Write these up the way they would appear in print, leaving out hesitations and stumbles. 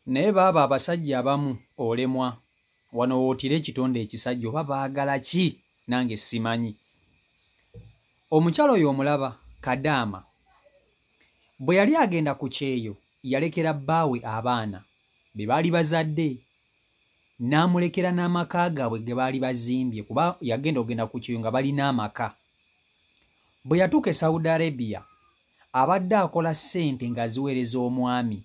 naye baba abasajja abamu olemwa wano wootire ekitonde ekisajja oba baagala ki nange simanyi. Omukyalo oyo omulaba Kadaama bwe yali agenda ku kyeyo yalekera bbaawe abaana be baali bazadde n'amulekera n'amaka gaabwe ge baali bazimbye kuba yagenda ogenda ku kyeyo nga balina amaka. Bwe yatuuka e Saudi Arabia abadde akola ssente ng'aziweereza omwami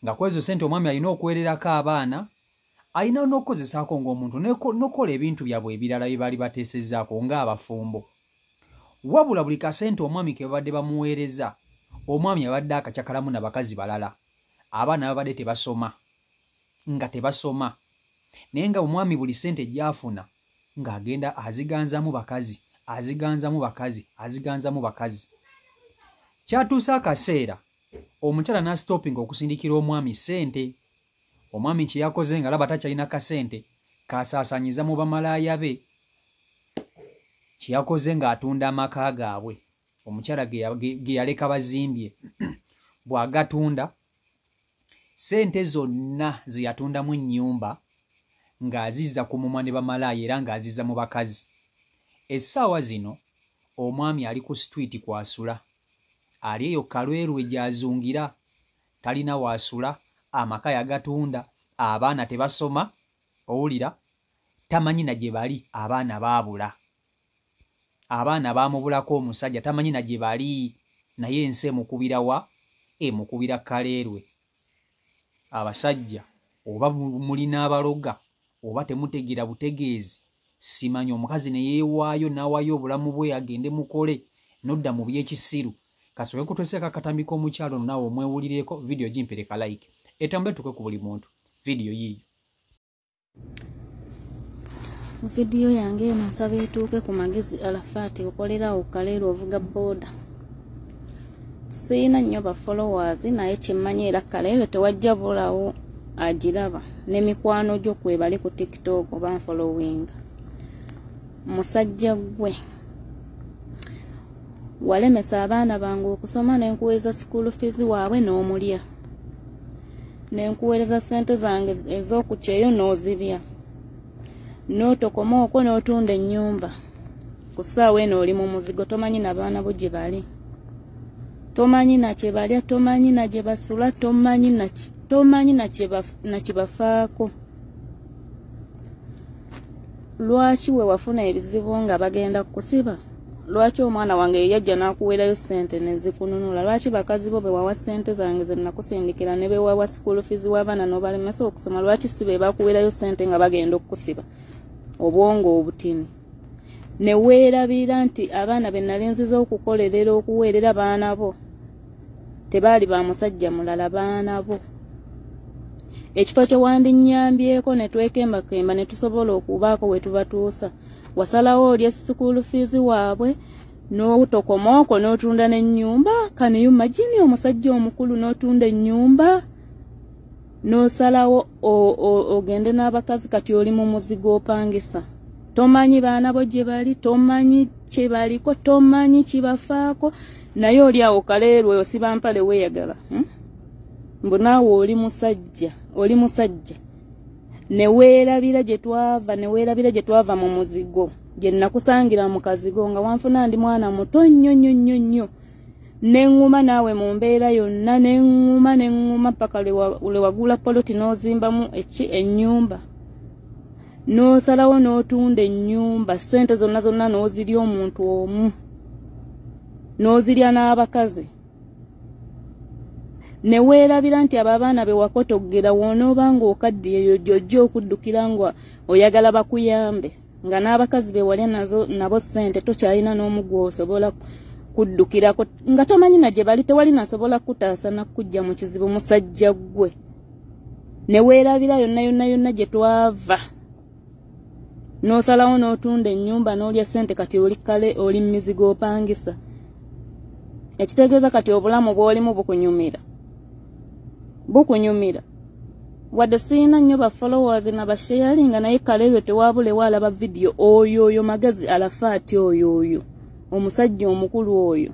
nga kwezo ssente omwami alina okuweererako abaana alina n'okukozesaako ng'omuntu n'okola ebintu byabwe ebirala bye baali bateesezzaako ng'abafumbo. Wabula buli kasente omwami ke babadde bamuweereza omwami abadde akacyakalamu n'abakazi balala abaana babadde tebasoma nga tebasoma naye nga omwami buli ssente gy'afuna ng'agenda aziganzamu bakazi aziganzamu bakazi. Kyatuuse akaseera omukyala n'asitopinga okusindikira omwami ssente. Omwami kye yakoze nga laba takyalina kasente kasaasanyiza mu bamalaaya be kye yakoze ng'atunda amaka gaabwe omukyala ge yaleka bazimbye bw'agatunda ssente zonna ze yatundamu ennyumba ng'azizza ku mumwa ne bamalaaya era ng'azizza mu bakazi. Essaawa zino omwami ali ku street kwasula ali eyo Kalwerwe gy'azungira talina waasula amaka yagatunda abaana tebasoma owulira tamanyi na gye bali abaana baabula abaana baamubulako omusajja tamanyi na gye bali naye ensi emukubira wa emukubira Kaleerwe. Abasajja oba mulina abaloga oba temutegeera butegeezi simanyi. Omukazi ne yeewaayo n'awaayo obulamu bwe agende mukole nodda mu by'ekisiru. Kasooke kutweseka akatambi k'omukyalo naawe omwewulireko video gimpereka like etambule tuke ku buli muntu video yiyo. Video yange eno nsaba etuuke ku Magezi Arafat okolera awo Kaleerwe ovuga boda. Siina nnyo ba followers naye kyemmanyi era Kaleerwe tewajja bulawo agiraba n'emikwano gyo kwebali ku TikTok oba following. Musajja gwe walemesa abaana bange okusoma n'enkuweereza school fees waabwe n'omulya n'enkuweereza ssente zange ez'okukyeyo n'ozirya n'otokoma okwo n'otunda ennyumba ku ssaawa eno oli mu muzigo tomanyi n'abaana bo gye bali tomanyi na kye balya tomanyi na gye basula tomanyi na kye bafaako. Lwaki we wafuna ebizibu nga bagenda kusiba? Lwaki omwana wange yajja n'akuweerayo ssente ne zikununula? Lwaki bakazi bo be wawa ssente zange ze nakusindikira ne be wawa school fees w'abaana n'obalemesa okusoma? Lwaki si be bakuweerayo ssente nga bagenda okusiba? Obwongo obutini. Ne weerabira nti abaana be nali nziza okukolerera okuweerera baana bo tebaali ba musajja mulala baana bo. Ekifo kye wandinnyambyeko ne twekembakemba ne tusobola okubaako we tubatuusa. Wasalawo olya school fees waabwe n'otokomaoko n'otunda n'ennyumba. Can you imagine omusajja omukulu n'otunda ennyumba n'osalawo ogende n'abakazi kati oli mu muzigo opangisa. Tomanyi baana bo gye bali tomanyi kye baliko tomanyi kibafaako naye oli awo Kaleerwe osiba mpale weeyagala. Mbu naawe oli musajja ne weerabira gye twava mu muzigo gye nakusangira mu kazigo nga wanfuna ndi mwana muto nnyo n'eŋŋuma naawe mu mbeera yonna n'eŋŋuma paka lwe wagula poloti n'ozimbamu ennyumba n'osalawo n'otunda ennyumba ssente zonna n'ozirya omuntu omu n'ozirya n'abakazi ne weerabira nti abo abaana be wakotoggera wonooba ng'okaddiye eyo gy'ojja okuddukira nga oyagala bakuyambe nga n'abakazi be walya nabo ssente tokyalina n'omu gw'osobola kuddukirako nga tomanyi na gye bali tewali nasobola kutaasa nakujja mu kizibu. Musajja gwe ne weerabira yonna gye twava n'osalawo n'otunda ennyumba n'olya ssente kati oli kale oli mizigo opangisa. Ekitegeeza kati obulamu bw'olimu bukunyumira wadde siina nnyo ba followers na ba sharing naye Kaleerwe tewabule walaba video oyo Magezi Arafat oyo omusajja omukulu oyo.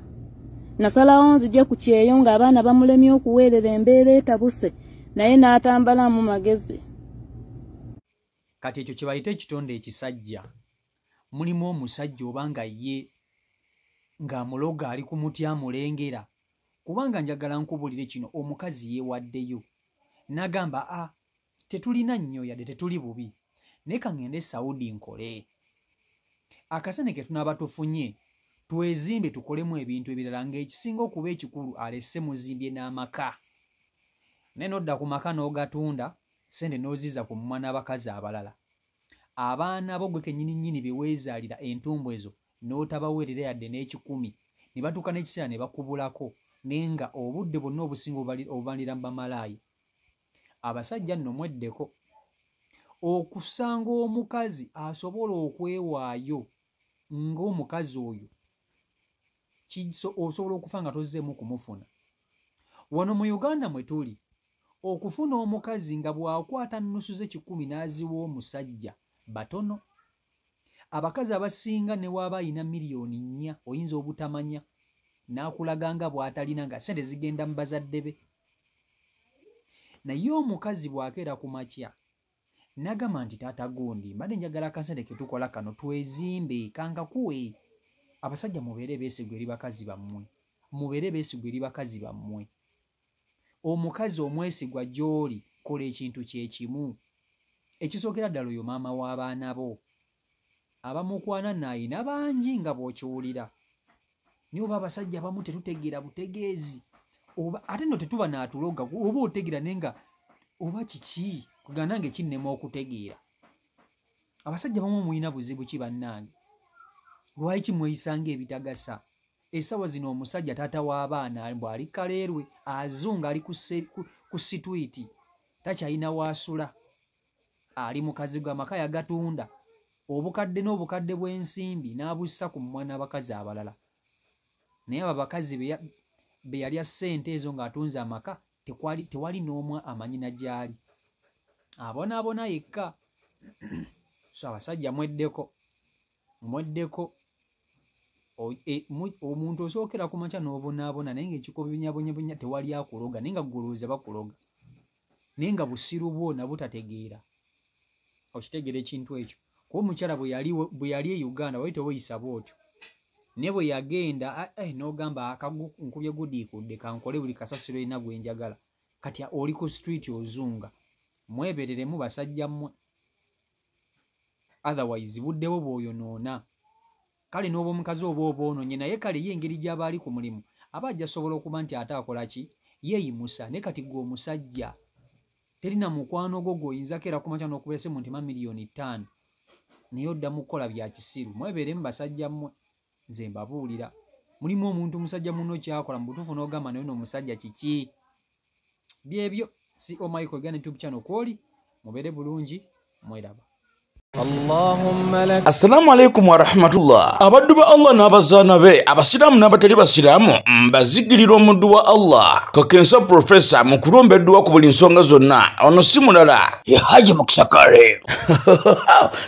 Nasalawo nzije ku kyeyo ng'abaana bamulemye okuweerera embeera etabuse naye n'atambalamu magezi. Kati ekyo kye bayita ekitonde ekisajja. Mulimu omusajja obanga ye ng'amuloga ali ku muti amulengera. Kubanga njagala nkubulire kino, omukazi yeewaddeyo n'agamba tetulina nnyo yadde tetuli bubi, naye ka ŋŋende Saudi nkole. Akasene ke tunaaba tufunye twezimbe tukolemu ebintu ebirala, ng'ekisinga okuba ekikulu alesse muzimbye n'amaka. Naye n'odda ku maka n'ogatunda, sente n'oziza ku mumwa n'abakazi abalala. Abaana bo gwe kennyini nnyini bye weezaalira entumbu ezo n'otabaweerera yadde n'ekikumi, ne batuuka n'ekiseera ne bakubulako, naye nga obudde bwonna obusinga obubalira mu bamalaaya. Abasajja nno mweddeko. Okusanga omukazi asobola okwewaayo ng'omukazi oyo osobola okufa nga tozzeemu kumufuna. Wano mu Uganda mwe tuli, okufuna omukazi nga bw'akwata nnusu z'ekikumi n'aziwa omusajja batono. Abakazi abasinga ne waaba ayina miliyoni 4 oyinza obutamanya, n'akulaga nga bw'atalina nga sente zigenda mu bazadde be. Naye omukazi bw'akeera ku makya n'agamba nti taata gundi mbadde njagala akasente ke tukola kano twezimbe kankakuwe. Abasajja mubeere beesigwa eri bakazi bammwe, mubeere beesigwa eri bakazi bammwe. Omukazi omwesigwa gy'oli kola ekintu kye kimu. Ekisookera ddala oyo maama w'abaana bo. Abamukwana naayina bangi nga bw'okiwulira. Naye oba abasajja abamu tetutegeera butegeezi. Ate nno tetuba naatuloga, oba otegeera naye nga oba kiki kugana nange kinnema okutegeera. Abasajja bamu mulina buzibu ki bannange? Lwaki mweyisanga ebitagasa? Essaawa zino omusajja taata w'abaana bw'ali kaleerwe azunga ali ku situiti, takyalina waasula, ali mu kazigo amaka yagatunda, obukadde n'obukadde bw'ensimbi n'abussa ku mumwa n'abakazi abalala. Naye abo abakazi be yalya ssente ezo ng'atunze amaka tewali n'omu amanyina gy'ali, abonaabona yekka. So abasajja mweddeko. Omuntu osookera ku makya n'obonaabona naye ng'ekikobonyabonyabonya tewali akuloga, naye nga guluuza bakuloga, naye nga busiru bwo na butategeera. Okitegeera ekintu ekyo. Kuba omukyala bwe yali e Uganda wali teweyisa bw'otyo, naye bwe yagenda n'ogamba nkubye gudiikudde kankole buli kasasiro erina gwe njagala. Kati oli ku street ozunga. Mwebereremu basajja mmwe, otherwise budde bwo bw'oyonoona. Kale n'oba omukazi oba oboononye, naye kale ye engeri gy'aba ali ku mulimu aba ajja sobola okuba nti ate akola ki? Yeeyimusa. Naye kati gwe omusajja terina mukwano gwo gw'oyinza keera ku makya n'okubera essimu nti miliyoni 5, naye oddamu kukola bya kisiru. Mwebeeremu basajja mmwe. Nze mbabuulira, mulimu omuntu musajja munno kyakola mu butuufu n'ogamba naye n'omusajja kiki? Byebyo si Michael Uganda YouTube channel kwoli. Mubeere bulungi, mweraba. Assalamu alaikum wa rahmatullah. Abaddu ba Allah n'abazaana be, abasiraamu n'abatali basiraamu, mbazigirira omuddu wa Allah Kakensa Professor mu kulomba edduwa ku buli nsonga zonna. Ono si mulala ye Haji Mukisakare.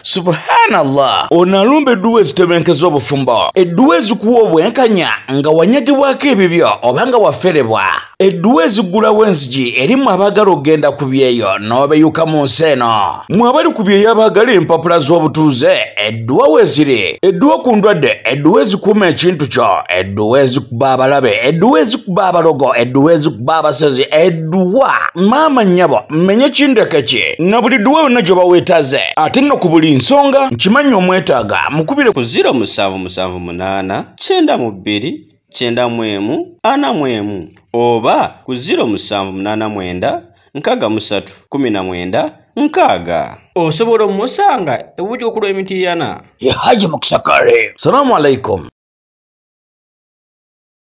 Subhanallah. Ono alumba edduwa ezitebenkeza obufumbo, edduwa ezikuwa obwenkanya nga wanyagibwako ebibyo oba nga waferebwa, edduwa ezigulawo enzigi erimu abaagala okugenda ku byeyo n'obeyuka mu nsi eno. Mwe abali ku byeyo abaagala empapula z'obutuuze, edduwa weeziri, edduwa ku ndwadde, edduwa ezikuuma ekintu kyo, edduwa ezikuba abalabe, edduwa ezikuba abalogo, edduwa ezikuba abasezi, edduwa maama nnyabo mmenye kindeke ki na buli dduwa yonna gye baweetaze. Ate nno ku buli nsonga nkimanyi omwetaaga mukubire ku 0778 92 91 oba ku 0789 63 19 6. Osobola omusanga ebuuti okulwa emitiiyana ye Haji Mukisakare. Salamu alaikum.